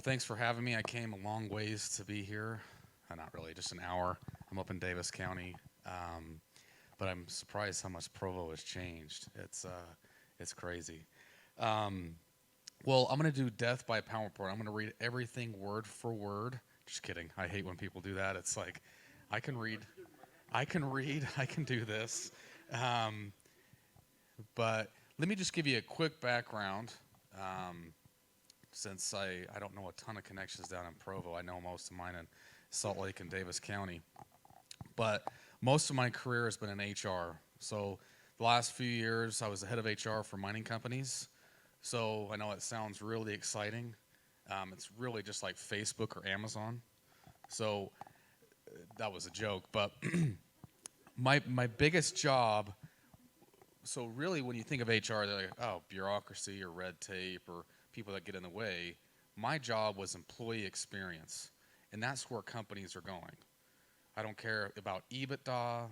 Well, thanks for having me. I came a long ways to be here. Not really, just an hour. I'm up in Davis County, um, but I'm surprised how much Provo has changed. It's crazy. Um, well, I'm gonna do death by PowerPoint. I'm gonna read everything word for word. Just kidding. I hate when people do that. It's like, I can read, I can do this. Um, but let me just give you a quick background. Um, since I don't know a ton of connections down in Provo. I know most of mine in Salt Lake and Davis County. But most of my career has been in HR. So the last few years, I was the head of HR for mining companies. So I know it sounds really exciting. It's really just like Facebook or Amazon. So that was a joke. But my biggest job, so really when you think of HR, they're like, oh, bureaucracy or red tape or people that get in the way. My job was employee experience, and that's where companies are going. I don't care about EBITDA,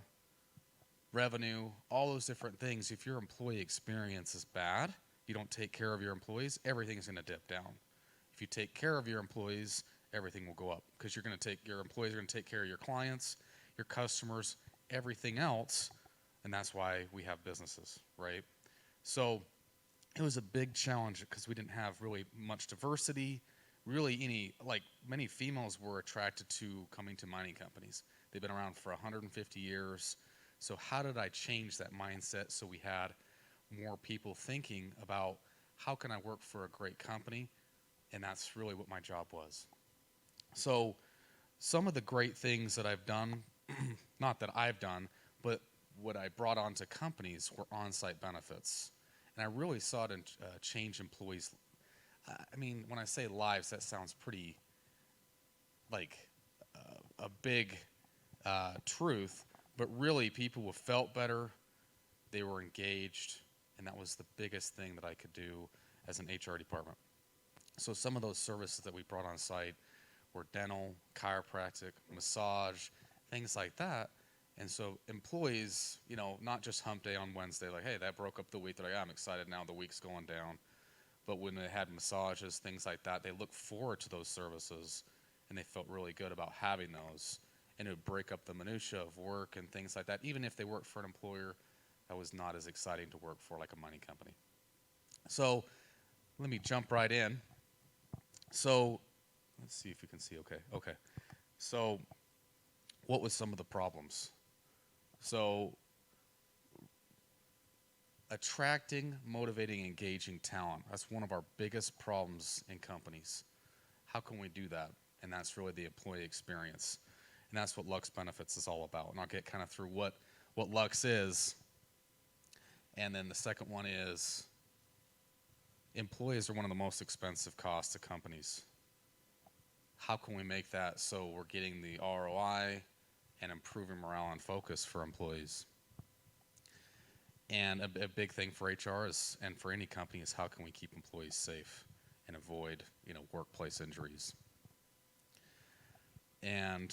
revenue, all those different things. If your employee experience is bad, you don't take care of your employees, everything's going to dip down. If you take care of your employees, everything will go up because your employees are going to take care of your clients, your customers, everything else, and that's why we have businesses, right? So it was a big challenge because we didn't have really much diversity. Really, many females were attracted to coming to mining companies. They've been around for 150 years. So how did I change that mindset so we had more people thinking about how can I work for a great company? And that's really what my job was. So some of the great things that I've done, not that I've done, but what I brought onto companies were on-site benefits. And I really saw it change employees. I mean, when I say lives, that sounds pretty like a big truth, but really people have felt better, they were engaged, and that was the biggest thing that I could do as an HR department. So some of those services that we brought on site were dental, chiropractic, massage, things like that. And so employees, not just hump day on Wednesday, like, hey, that broke up the week. They're like, I'm excited now, the week's going down. But when they had massages, things like that, they looked forward to those services and they felt really good about having those. And it would break up the minutia of work and things like that, even if they worked for an employer that was not as exciting to work for, like a mining company. So let me jump right in. So let's see if you can see okay. So what was some of the problems? So attracting, motivating, engaging talent. That's one of our biggest problems in companies. How can we do that? And that's really the employee experience. And that's what Luxe Benefits is all about. And I'll get kind of through what Luxe is. And then the second one is employees are one of the most expensive costs to companies. How can we make that so we're getting the ROI and improving morale and focus for employees? And a big thing for HR is, and for any company, is how can we keep employees safe and avoid, workplace injuries. And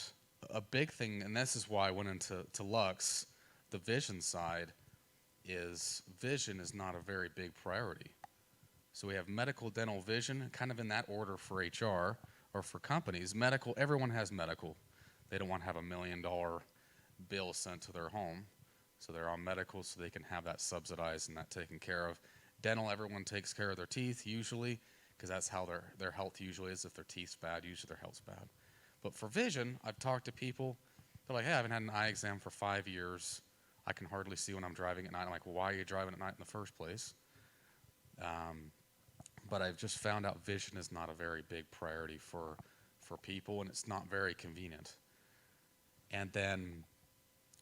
a big thing, and this is why I went into Luxe, the vision side, is vision is not a very big priority. So we have medical, dental, vision, kind of in that order for HR or for companies. Medical, everyone has medical. They don't want to have $1 million bill sent to their home. So they're on medical so they can have that subsidized and that taken care of. Dental, everyone takes care of their teeth usually because that's how their health usually is. If their teeth's bad, usually their health's bad. But for vision, I've talked to people, they're like, hey, I haven't had an eye exam for 5 years. I can hardly see when I'm driving at night. I'm like, well, why are you driving at night in the first place? But I've just found out vision is not a very big priority for people, and it's not very convenient. And then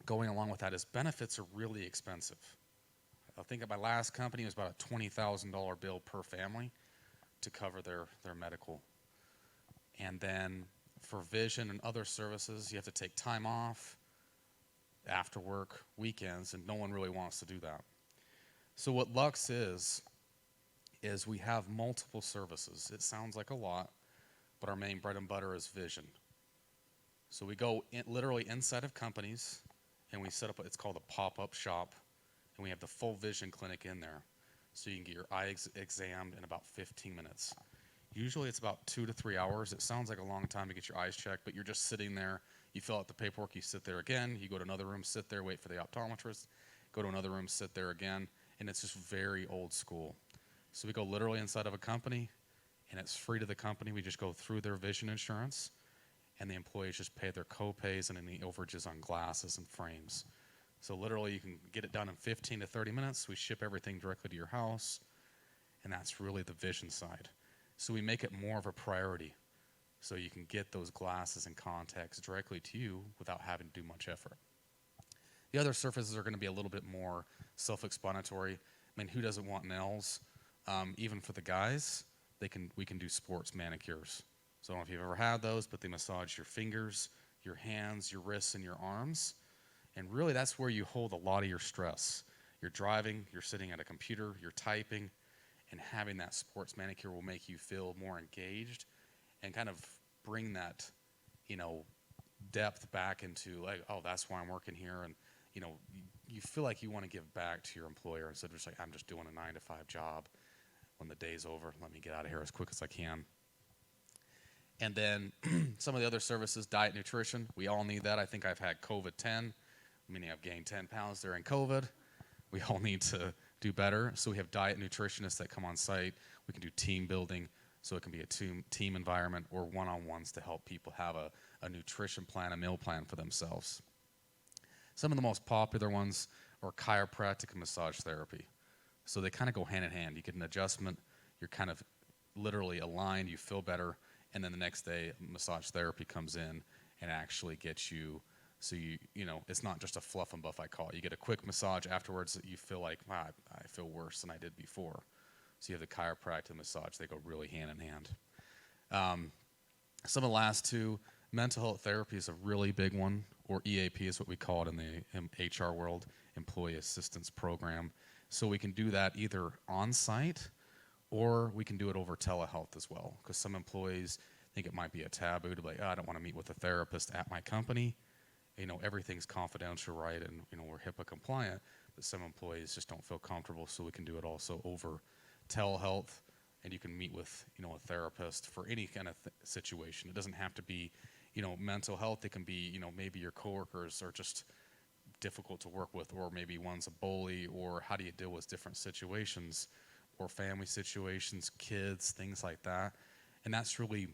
going along with that is benefits are really expensive. I think at my last company, it was about a $20,000 bill per family to cover their medical. And then for vision and other services, you have to take time off, after work, weekends, and no one really wants to do that. So what Luxe is we have multiple services. It sounds like a lot, but our main bread and butter is vision. So we go literally inside of companies, and we set up, it's called a pop-up shop, and we have the full vision clinic in there. So you can get your eye examined in about 15 minutes. Usually it's about 2 to 3 hours. It sounds like a long time to get your eyes checked, but you're just sitting there. You fill out the paperwork, you sit there again, you go to another room, sit there, wait for the optometrist, go to another room, sit there again, and it's just very old school. So we go literally inside of a company, and it's free to the company. We just go through their vision insurance, and the employees just pay their co-pays and any overages on glasses and frames. So literally you can get it done in 15 to 30 minutes. We ship everything directly to your house, and that's really the vision side. So we make it more of a priority so you can get those glasses and contacts directly to you without having to do much effort. The other surfaces are going to be a little bit more self-explanatory. I mean, who doesn't want nails? Even for the guys, we can do sports manicures. So I don't know if you've ever had those, but they massage your fingers, your hands, your wrists, and your arms. And really that's where you hold a lot of your stress. You're driving, you're sitting at a computer, you're typing, and having that sports manicure will make you feel more engaged and kind of bring that, depth back into like, oh, that's why I'm working here. And, you feel like you want to give back to your employer instead of just like, I'm just doing a 9-to-5 job. When the day's over, let me get out of here as quick as I can. And then some of the other services, diet, nutrition, we all need that. I think I've had COVID-10, meaning I've gained 10 pounds during COVID. We all need to do better. So we have diet nutritionists that come on site. We can do team building, so it can be a team environment or one-on-ones to help people have a nutrition plan, a meal plan for themselves. Some of the most popular ones are chiropractic and massage therapy. So they kind of go hand in hand. You get an adjustment, you're kind of literally aligned, you feel better, and then the next day massage therapy comes in and actually gets you, so it's not just a fluff and buff, I call it. You get a quick massage afterwards that you feel like, wow, I feel worse than I did before. So you have the chiropractic and massage, they go really hand in hand. Some of the last two, mental health therapy is a really big one, or EAP is what we call it in the HR world, Employee Assistance Program. So we can do that either on site or we can do it over telehealth as well, because some employees think it might be a taboo to be like, oh, I don't want to meet with a therapist at my company. Everything's confidential, right? And, we're HIPAA compliant, but some employees just don't feel comfortable, so we can do it also over telehealth, and you can meet with, a therapist for any kind of situation. It doesn't have to be, mental health. It can be, maybe your coworkers are just difficult to work with, or maybe one's a bully, or how do you deal with different situations, or family situations, kids, things like that. And that's really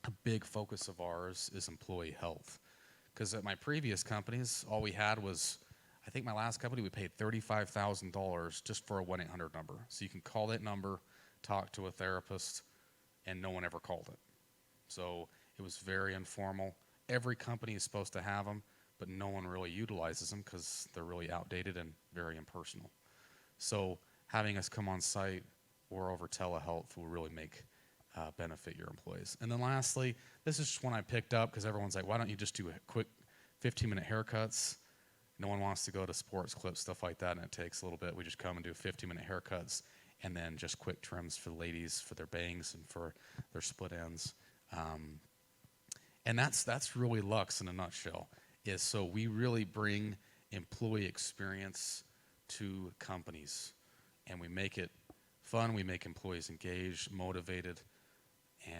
a big focus of ours is employee health. Because at my previous companies, all we had was, I think my last company, we paid $35,000 just for a 1-800 number. So you can call that number, talk to a therapist, and no one ever called it. So it was very informal. Every company is supposed to have them, but no one really utilizes them because they're really outdated and very impersonal. So having us come on site or over telehealth will really benefit your employees. And then lastly, this is just one I picked up because everyone's like, why don't you just do a quick 15-minute haircuts? No one wants to go to sports clips, stuff like that, and it takes a little bit. We just come and do 15-minute haircuts and then just quick trims for the ladies for their bangs and for their split ends. And that's really Luxe in a nutshell. So we really bring employee experience to companies, and we make it fun. We make employees engaged, motivated,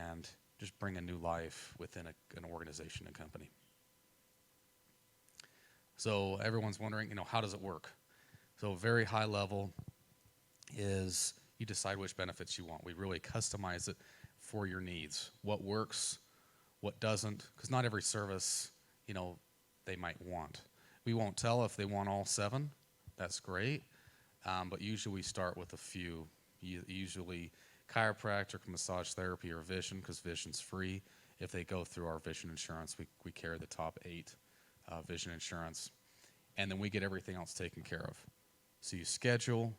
and just bring a new life within an organization and company. So everyone's wondering, how does it work? So very high level is you decide which benefits you want. We really customize it for your needs. What works, what doesn't, because not every service, they might want. We won't tell if they want all 7. That's great. But usually we start with a few. Usually chiropractic, massage therapy, or vision, because vision's free. If they go through our vision insurance, we carry the top 8 vision insurance. And then we get everything else taken care of. So you schedule,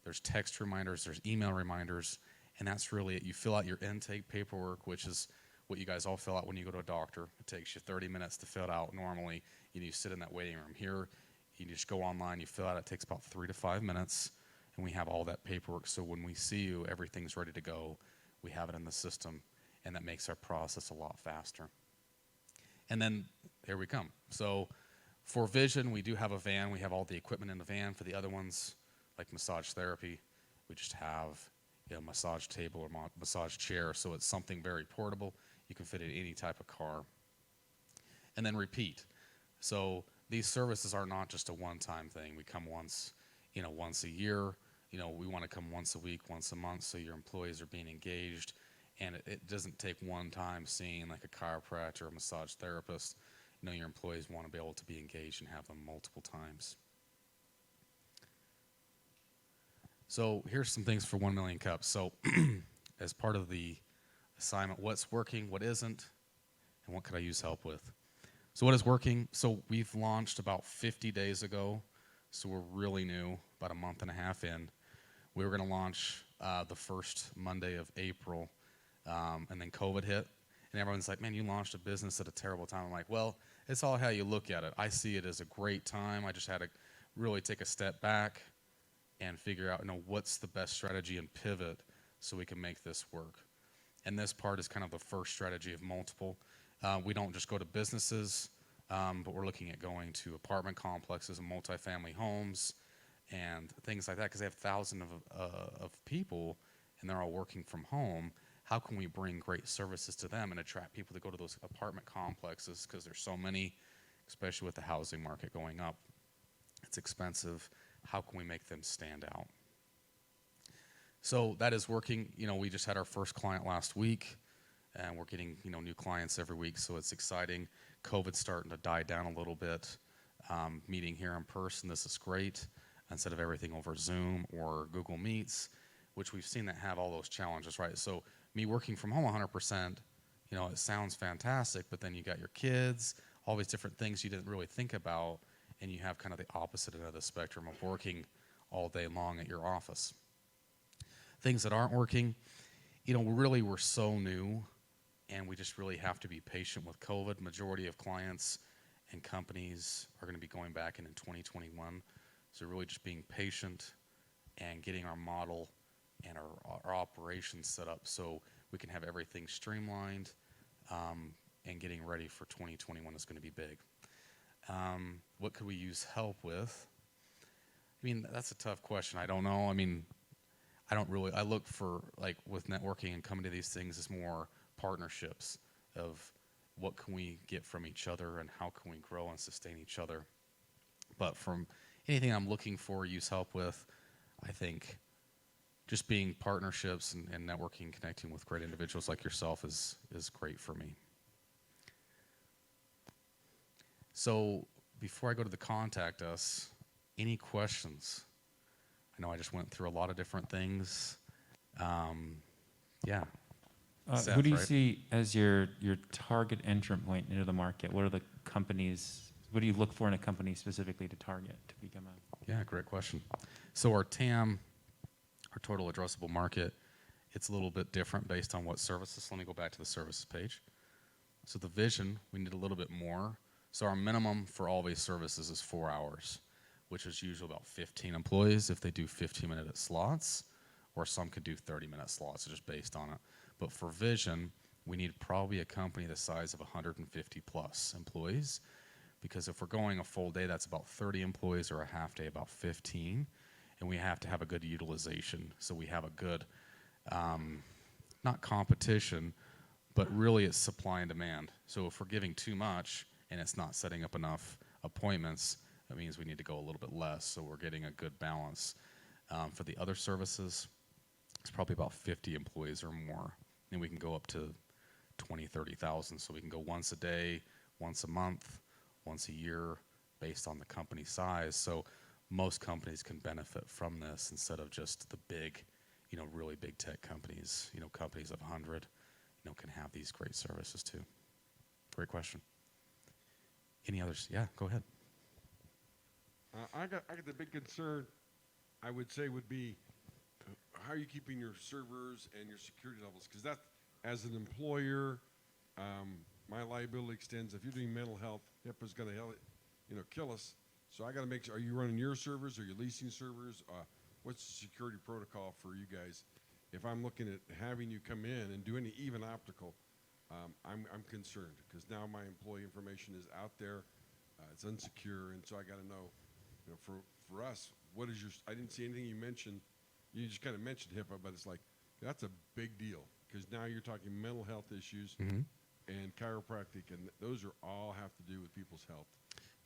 there's text reminders, there's email reminders, and that's really it. You fill out your intake paperwork, which is what you guys all fill out when you go to a doctor. It takes you 30 minutes to fill it out normally. You sit in that waiting room. Here, you just go online, you fill out, it takes about 3 to 5 minutes, and we have all that paperwork. So when we see you, everything's ready to go. We have it in the system, and that makes our process a lot faster. And then here we come. So for vision, we do have a van. We have all the equipment in the van. For the other ones, like massage therapy, we just have, massage table or massage chair. So it's something very portable. You can fit it in any type of car. And then repeat. So these services are not just a one-time thing. We come once a year. We want to come once a week, once a month, so your employees are being engaged. And it doesn't take one time seeing like a chiropractor or a massage therapist. Your employees want to be able to be engaged and have them multiple times. So here's some things for 1 Million Cups. So as part of the assignment, what's working, what isn't, and what could I use help with? So what is working? So we've launched about 50 days ago. So we're really new, about a month and a half in. We were going to launch the first Monday of April, and then COVID hit. And everyone's like, man, you launched a business at a terrible time. I'm like, well, it's all how you look at it. I see it as a great time. I just had to really take a step back and figure out, what's the best strategy and pivot so we can make this work. And this part is kind of the first strategy of multiple. We don't just go to businesses, but we're looking at going to apartment complexes and multifamily homes and things like that, because they have thousands of people and they're all working from home. How can we bring great services to them and attract people to go to those apartment complexes, because there's so many, especially with the housing market going up. It's expensive. How can we make them stand out? So that is working. We just had our first client last week, and we're getting, new clients every week, so it's exciting. COVID's starting to die down a little bit. Meeting here in person, this is great, instead of everything over Zoom or Google Meets, which we've seen that have all those challenges, right? So me working from home 100%, it sounds fantastic, but then you got your kids, all these different things you didn't really think about, and you have kind of the opposite end of the spectrum of working all day long at your office. Things that aren't working, we're so new, and we just really have to be patient with COVID. Majority of clients and companies are going to be going back in 2021. So really just being patient and getting our model and our operations set up so we can have everything streamlined, and getting ready for 2021 is going to be big. What could we use help with? That's a tough question. I don't know. I look for, like, with networking and coming to these things, is more partnerships of what can we get from each other and how can we grow and sustain each other. But from anything I'm looking for, use help with, I think just being partnerships and networking, connecting with great individuals like yourself is great for me. So before I go to the contact us, any questions? I know I just went through a lot of different things. Yeah. Seth, who do you right? see as your target entrant point into the market? What do you look for in a company specifically to target to become a? Yeah, great question. So our TAM, our total addressable market, it's a little bit different based on what services. Let me go back to the services page. So the vision, we need a little bit more. So our minimum for all these services is 4 hours, which is usually about 15 employees if they do 15-minute slots, or some could do 30-minute slots, just based on it. But for vision, we need probably a company the size of 150 plus employees, because if we're going a full day, that's about 30 employees, or a half day, about 15. And we have to have a good utilization. So we have a good, not competition, but really it's supply and demand. So if we're giving too much and it's not setting up enough appointments, that means we need to go a little bit less. So we're getting a good balance. For the other services, it's probably about 50 employees or more. And we can go up to 20, 30,000. So we can go once a day, once a month, once a year, based on the company size. So most companies can benefit from this instead of just the big, really big tech companies. Companies of 100, can have these great services too. Great question. Any others? Yeah, go ahead. I got the big concern, I would say, would be how are you keeping your servers and your security levels? Because that, as an employer, my liability extends. If you're doing mental health, HIPAA's going to kill us. So I got to make sure. Are you running your servers? Are you leasing servers? What's the security protocol for you guys? If I'm looking at having you come in and do any even optical, I'm concerned, because now my employee information is out there. It's unsecure, and so I got to know, for us, what is your? I didn't see anything you mentioned. You just kind of mentioned HIPAA, but it's like, That's a big deal because now you're talking mental health issues Hmm. and chiropractic, and those are all have to do with people's health.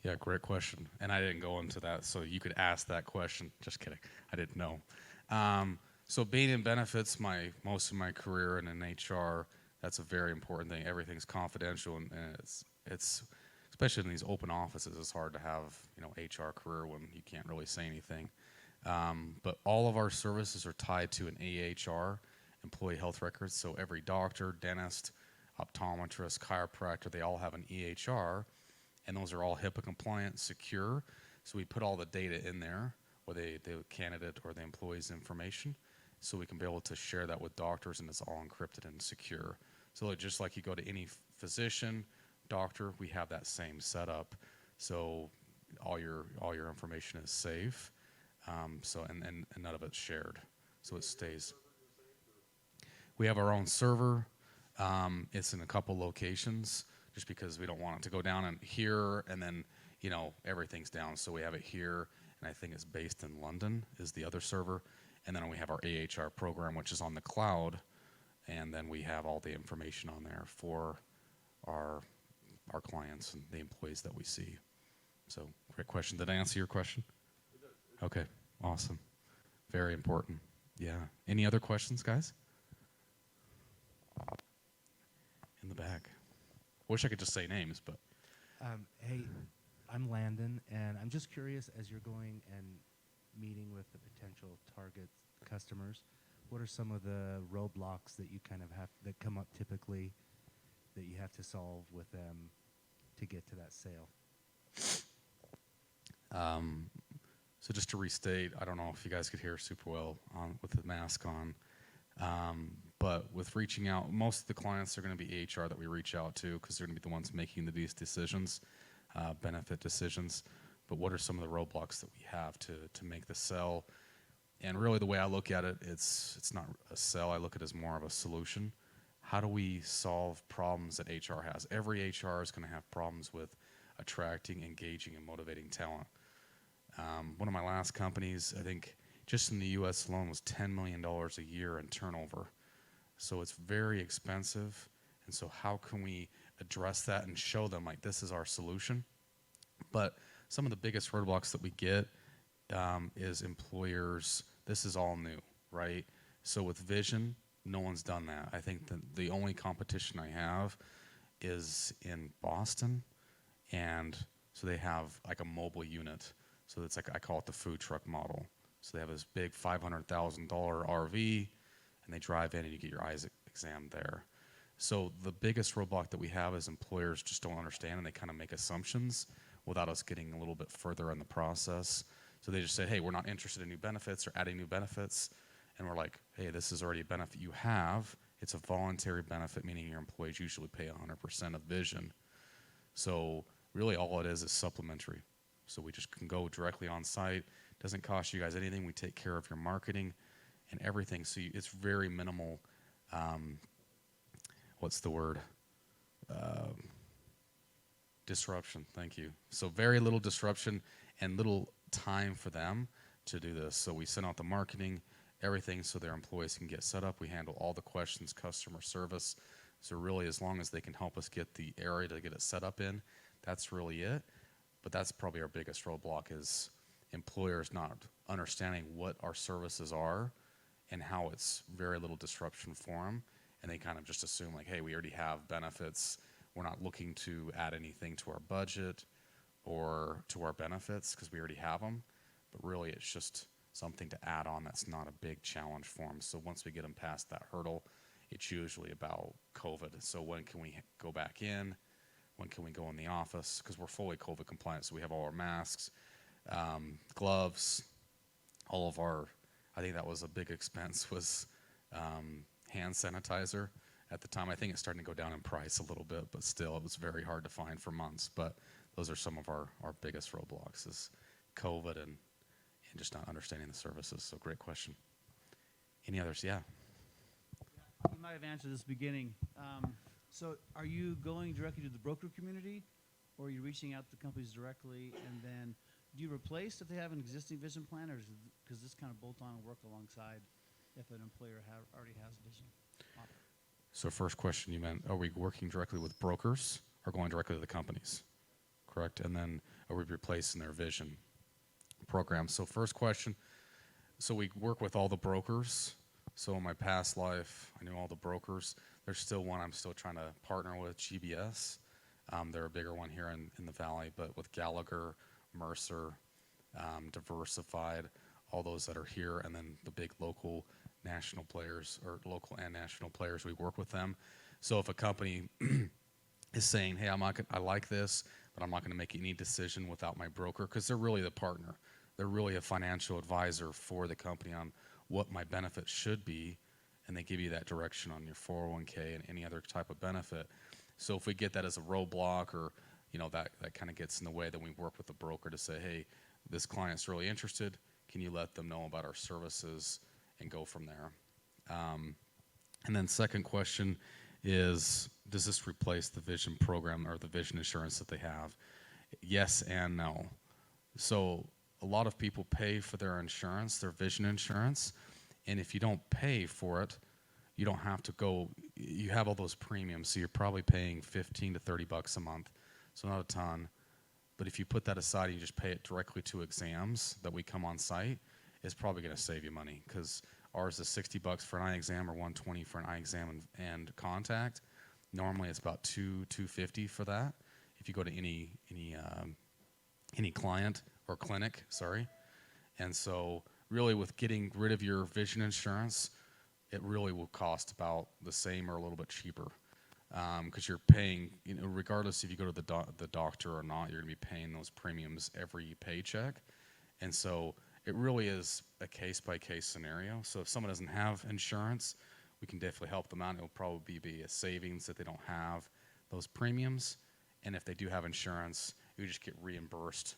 Yeah, great question. And I didn't go into that, so you could ask that question. Just kidding. I didn't know. So being in benefits, most of my career and in HR, that's a very important thing. Everything's confidential, and it's especially in these open offices, it's hard to have HR career when you can't really say anything. But all of our services are tied to an AHR, employee health records. So every doctor, dentist, optometrist, chiropractor, they all have an EHR, and those are all HIPAA compliant, secure. So we put all the data in there, or the candidate or the employee's information, so we can be able to share that with doctors, and it's all encrypted and secure. So just like you go to any physician, doctor, we have that same setup. So all your information is safe. And none of it's shared, so it stays. We have our own server. It's in a couple locations, just because we don't want it to go down in here and then everything's down. So we have it here, and I think it's based in London is the other server, and then we have our AHR program, which is on the cloud, and then we have all the information on there for our clients and the employees that we see. So great question. Did I answer your question? Okay, awesome. Very important. Yeah. Any other questions, guys? In the back. Wish I could just say names, but Hey, I'm Landon, and I'm just curious, as you're going and meeting with the potential target customers, what are some of the roadblocks that you kind of have that come up typically that you have to solve with them to get to that sale? so just to restate, I don't know if you guys could hear super well with the mask on, but with reaching out, most of the clients are going to be HR that we reach out to, because they're going to be the ones making these decisions, benefit decisions. But what are some of the roadblocks that we have to make the sell? And really, the way I look at it, it's not a sell. I look at it as more of a solution. How do we solve problems that HR has? Every HR is going to have problems with attracting, engaging, and motivating talent. One of my last companies, I think just in the U.S. alone, was $10 million a year in turnover. So it's very expensive. And so how can we address that and show them, like, this is our solution? But some of the biggest roadblocks that we get is employers. This is all new, right? So with vision, no one's done that. I think that the only competition I have is in Boston. And so they have like a mobile unit. So it's like, I call it the food truck model. So they have this big $500,000 RV, and they drive in and you get your eyes examined there. So the biggest roadblock that we have is employers just don't understand, and they kind of make assumptions without us getting a little bit further in the process. So they just say, hey, we're not interested in new benefits or adding new benefits. And we're like, hey, this is already a benefit you have. It's a voluntary benefit, meaning your employees usually pay 100% of vision. So really all it is supplementary. So we just can go directly on site. Doesn't cost you guys anything. We take care of your marketing and everything. So it's very minimal. What's the word? Disruption. Thank you. So very little disruption and little time for them to do this. So we send out the marketing, everything, so their employees can get set up. We handle all the questions, customer service. So really, as long as they can help us get the area to get it set up in, that's really it. But that's probably our biggest roadblock, is employers not understanding what our services are and how it's very little disruption for them. And they kind of just assume, like, hey, we already have benefits. We're not looking to add anything to our budget or to our benefits because we already have them. But really, it's just something to add on that's not a big challenge for them. So once we get them past that hurdle, it's usually about COVID. So when can we go back in? When can we go in the office? Because we're fully COVID compliant, so we have all our masks, gloves, all of our, I think that was a big expense, was hand sanitizer at the time. I think it's starting to go down in price a little bit, but still it was very hard to find for months. But those are some of our biggest roadblocks, is COVID and just not understanding the services. So great question. Any others? Yeah. You might have answered this beginning. So are you going directly to the broker community, or are you reaching out to companies directly? And then do you replace if they have an existing vision plan, or does this kind of bolt on and work alongside if an employer already has vision offer. So first question you meant, are we working directly with brokers or going directly to the companies? Correct? And then are we replacing their vision program? So first question, so we work with all the brokers. So in my past life, I knew all the brokers. There's still one I'm still trying to partner with, GBS. They're a bigger one here in the Valley, but with Gallagher, Mercer, Diversified, all those that are here, and then the big local national players, or local and national players, we work with them. So if a company is saying, hey, I like this, but I'm not going to make any decision without my broker, because they're really the partner. They're really a financial advisor for the company on what my benefits should be, and they give you that direction on your 401k and any other type of benefit. So if we get that as a roadblock, or that kind of gets in the way, then we work with the broker to say, hey, this client's really interested. Can you let them know about our services and go from there? And then second question is, does this replace the vision program or the vision insurance that they have? Yes and no. So a lot of people pay for their insurance, their vision insurance, and if you don't pay for it, you don't have to go, you have all those premiums, so you're probably paying $15 to $30 a month, so not a ton. But if you put that aside and you just pay it directly to exams that we come on site, it's probably going to save you money, because ours is $60 for an eye exam or $120 for an eye exam and contact. Normally it's about $250 for that. If you go to any client or clinic, sorry. And so really with getting rid of your vision insurance, it really will cost about the same or a little bit cheaper. Because you're paying, regardless if you go to the doctor or not, you're going to be paying those premiums every paycheck. And so it really is a case-by-case scenario. So if someone doesn't have insurance, we can definitely help them out. It'll probably be a savings that they don't have those premiums. And if they do have insurance, you just get reimbursed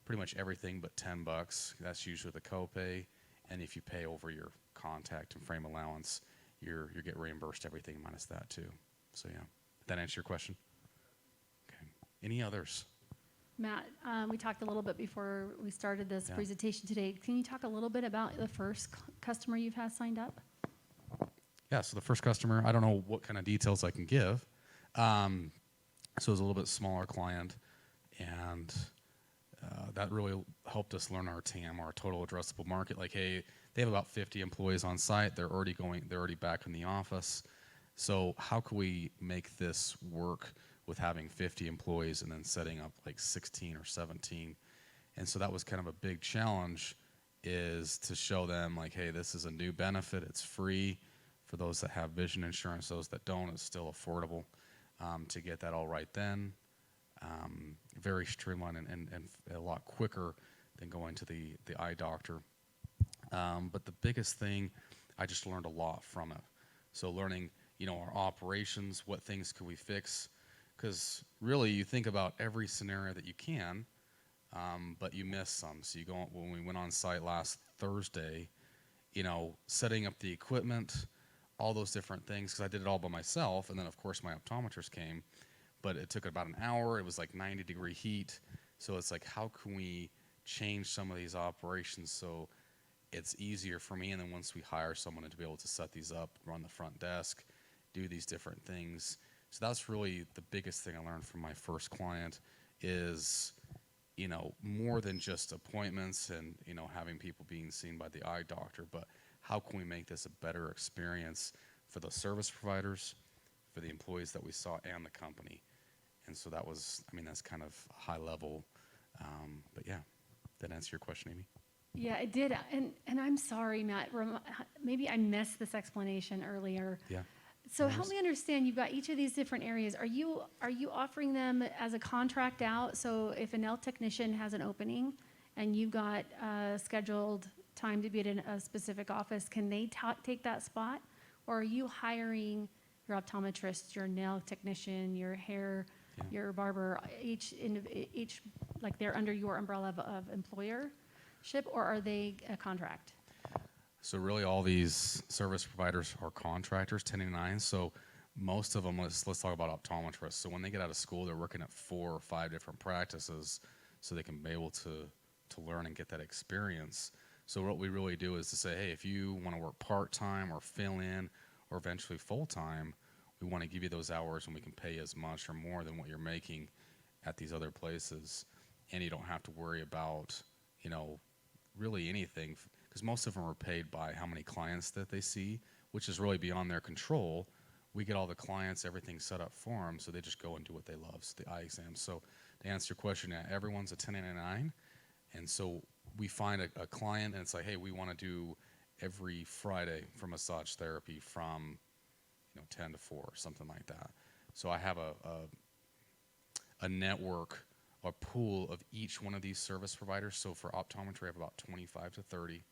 pretty much everything but $10. That's usually the copay. And if you pay over your contact and frame allowance, you get reimbursed everything minus that too. So yeah, did that answer your question? Okay. Any others? Matt, we talked a little bit before we started this Yeah. presentation today. Can you talk a little bit about the first customer you've had signed up? Yeah, so the first customer, I don't know what kind of details I can give. So it was a little bit smaller client, and that really helped us learn our TAM, our total addressable market. Like, hey, they have about 50 employees on site. They're already back in the office. So how can we make this work with having 50 employees and then setting up like 16 or 17? And so that was kind of a big challenge, is to show them like, hey, this is a new benefit. It's free for those that have vision insurance. Those that don't, it's still affordable to get that all right then. Very streamlined and a lot quicker than going to the eye doctor. But the biggest thing, I just learned a lot from it. So learning, our operations, what things can we fix? Because really, you think about every scenario that you can, but you miss some. So when we went on site last Thursday, setting up the equipment, all those different things, because I did it all by myself, and then of course my optometrist came, but it took about an hour. It was like 90-degree heat. So it's like, how can we change some of these operations so it's easier for me, and then once we hire someone to be able to set these up, run the front desk, do these different things. So that's really the biggest thing I learned from my first client is, more than just appointments and, having people being seen by the eye doctor, but how can we make this a better experience for the service providers, for the employees that we saw, and the company. And so that's kind of high level. But yeah, did that answer your question, Amy? Yeah, it did. And I'm sorry, Matt. Maybe I missed this explanation earlier. Yeah. So No help worries. me understand. You've got each of these different areas. Are you offering them as a contract out? So if a nail technician has an opening, and you've got scheduled time to be at a specific office, can they take that spot, or are you hiring your optometrist, your nail technician, your hair, your barber, each like they're under your umbrella of employership, or are they a contract? So really all these service providers are contractors, 1099. So most of them, let's talk about optometrists. So when they get out of school, they're working at 4 or 5 different practices so they can be able to learn and get that experience. So what we really do is to say, hey, if you want to work part-time or fill in or eventually full-time, we want to give you those hours and we can pay you as much or more than what you're making at these other places. And you don't have to worry about, you know, really anything, because most of them are paid by how many clients that they see, which is really beyond their control. We get all the clients, everything set up for them, so they just go and do what they love, so the eye exams. So to answer your question, everyone's a 1099, and so we find a client, and it's like, hey, we want to do every Friday for massage therapy from 10 to 4 or something like that. So I have a network, a pool of each one of these service providers. So for optometry, I have about 25 to 30.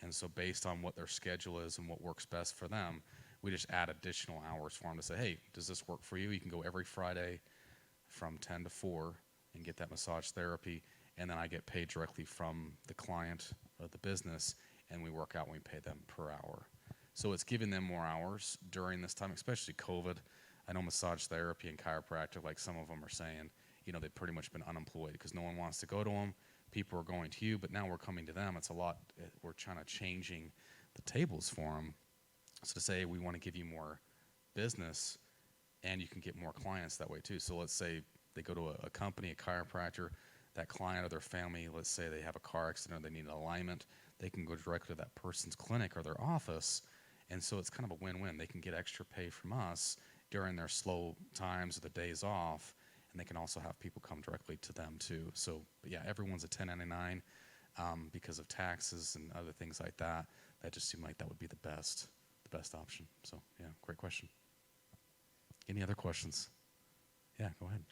And so based on what their schedule is and what works best for them, we just add additional hours for them to say, hey, does this work for you? You can go every Friday from 10 to 4 and get that massage therapy. And then I get paid directly from the client or the business, and we work out and we pay them per hour. So it's giving them more hours during this time, especially COVID. I know massage therapy and chiropractic, like some of them are saying, they've pretty much been unemployed because no one wants to go to them. People are going to you, but now we're coming to them. It's a lot. We're trying to changing the tables for them. So to say we want to give you more business and you can get more clients that way too. So let's say they go to a company, a chiropractor, that client or their family, let's say they have a car accident or they need an alignment, they can go directly to that person's clinic or their office. And so it's kind of a win-win. They can get extra pay from us during their slow times or the days off, and they can also have people come directly to them too. So, but yeah, everyone's a 1099 because of taxes and other things like that. That just seemed like that would be the best option. So yeah, great question. Any other questions? Yeah, go ahead.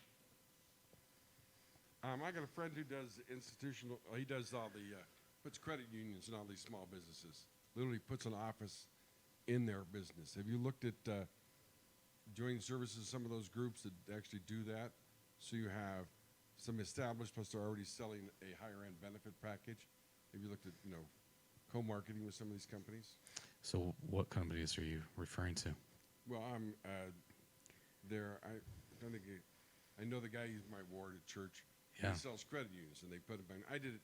I got a friend who does institutional. He does all the puts credit unions and all these small businesses. Literally puts an office in their business. Have you looked at joining services? Some of those groups that actually do that. So you have some established, plus they're already selling a higher end benefit package. Have you looked at co-marketing with some of these companies? So what companies are you referring to? Well, I'm there. I don't think I know the guy in my ward at church. Yeah. He sells credit unions, and they put them in. I did it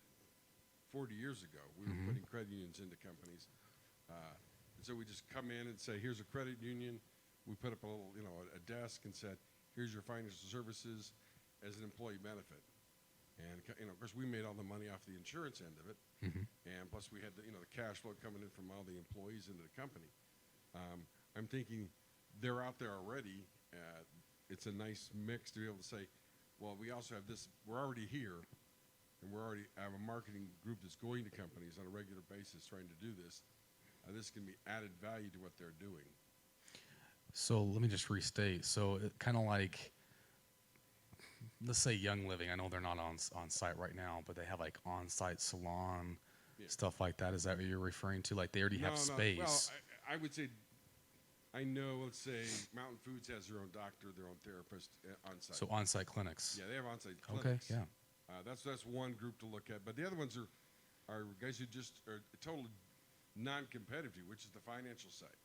40 years ago. We were putting credit unions into companies, and so we just come in and say, "Here's a credit union." We put up a little, a desk, and said, "Here's your financial services as an employee benefit." And of course, we made all the money off the insurance end of it, and plus we had the cash flow coming in from all the employees into the company. I'm thinking they're out there already. It's a nice mix to be able to say, well, we also have this. We're already here, and have a marketing group that's going to companies on a regular basis trying to do this. This can be added value to what they're doing. So let me just restate. So it kind of like, let's say Young Living. I know they're not on site right now, but they have like on-site salon, stuff like that. Is that what you're referring to? Like they already have space? Well, I would say, I know, let's say Mountain Foods has their own doctor, their own therapist on site. So on-site clinics. Yeah, they have on-site Okay, clinics. yeah. That's one group to look at. But the other ones are guys who just are totally non-competitive, which is the financial side.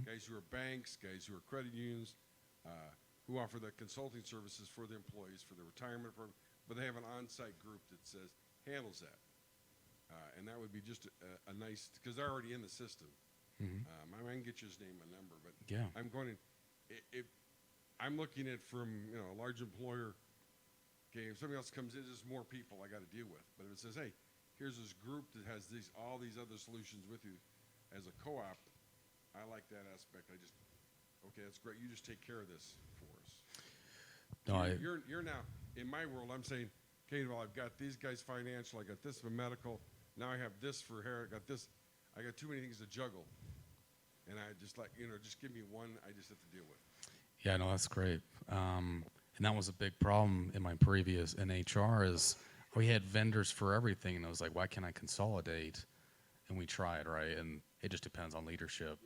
Guys who are banks, guys who are credit unions, who offer the consulting services for the employees, for the retirement program, but they have an on-site group that handles that. And that would be just a nice, because they're already in the system. I can get you his name and number, but Yeah. I'm going to, if I'm looking at from a large employer. Okay, if somebody else comes in, there's more people I got to deal with. But if it says, hey, here's this group that has all these other solutions with you as a co-op, I like that aspect. Okay, that's great. You just take care of this for us. No, You're now in my world. I'm saying, okay, well, I've got these guys financial. I got this for medical. Now I have this for hair. I got this. I got too many things to juggle, and I just just give me one. I just have to deal with. Yeah, no, that's great. And that was a big problem in my previous in HR is we had vendors for everything, and I was like, why can't I consolidate? And we tried, right? And it just depends on leadership.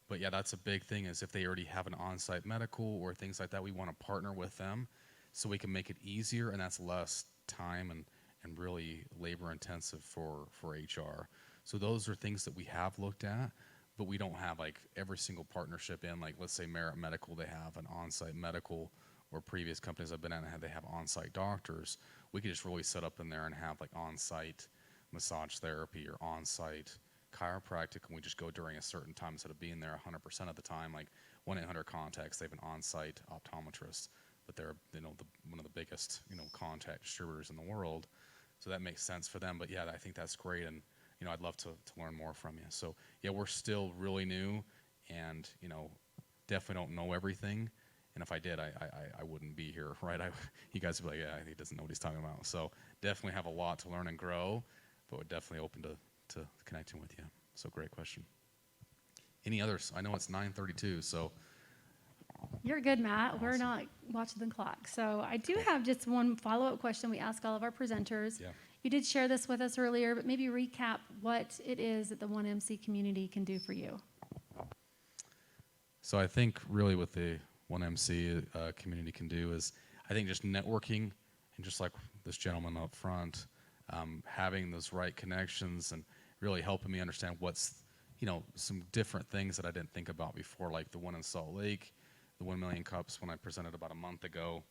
But yeah, that's a big thing is if they already have an on-site medical or things like that, we want to partner with them so we can make it easier, and that's less time and really labor intensive for HR. So those are things that we have looked at, but we don't have like every single partnership in, like let's say Merit Medical, they have an on-site medical, or previous companies I've been at, they have on-site doctors. We could just really set up in there and have like on-site massage therapy or on-site chiropractic, and we just go during a certain time instead of being there 100% of the time. Like 1-800 Contacts, they have an on-site optometrist, but they're one of the biggest contact distributors in the world, so that makes sense for them. But yeah, I think that's great, and I'd love to learn more from you. So yeah, we're still really new, and definitely don't know everything. And if I did, I wouldn't be here, right? You guys would be like, yeah, he doesn't know what he's talking about. So definitely have a lot to learn and grow, but we're definitely open to connecting with you. So great question. Any others? I know it's 9:32, so. You're good, Matt. We're Awesome. not watching the clock. So I do have just one follow-up question we ask all of our presenters. Yeah. You did share this with us earlier, but maybe recap what it is that the 1MC community can do for you. So I think really what the 1MC community can do is, I think, just networking, and just like this gentleman up front, having those right connections and really helping me understand what's, some different things that I didn't think about before, like the one in Salt Lake, the 1 million cups when I presented about a month ago.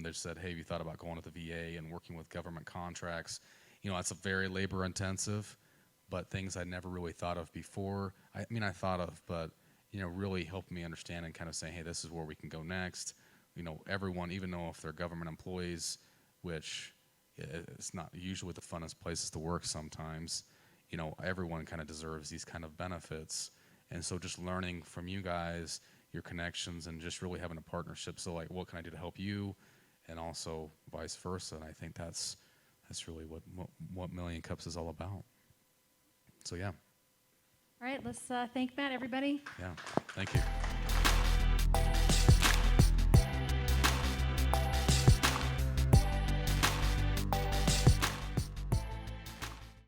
They said, hey, have you thought about going to the VA and working with government contracts? That's a very labor intensive, but things I never really thought of before. I thought of, but really helped me understand and kind of say, hey, this is where we can go next. Everyone, even though if they're government employees, which it's not usually the funnest places to work sometimes, everyone kind of deserves these kind of benefits. And so just learning from you guys, your connections, and just really having a partnership. So like, what can I do to help you? And also vice versa. And I think that's really what Million Cups is all about. So yeah. All right, let's thank Matt, everybody. Yeah. Thank you.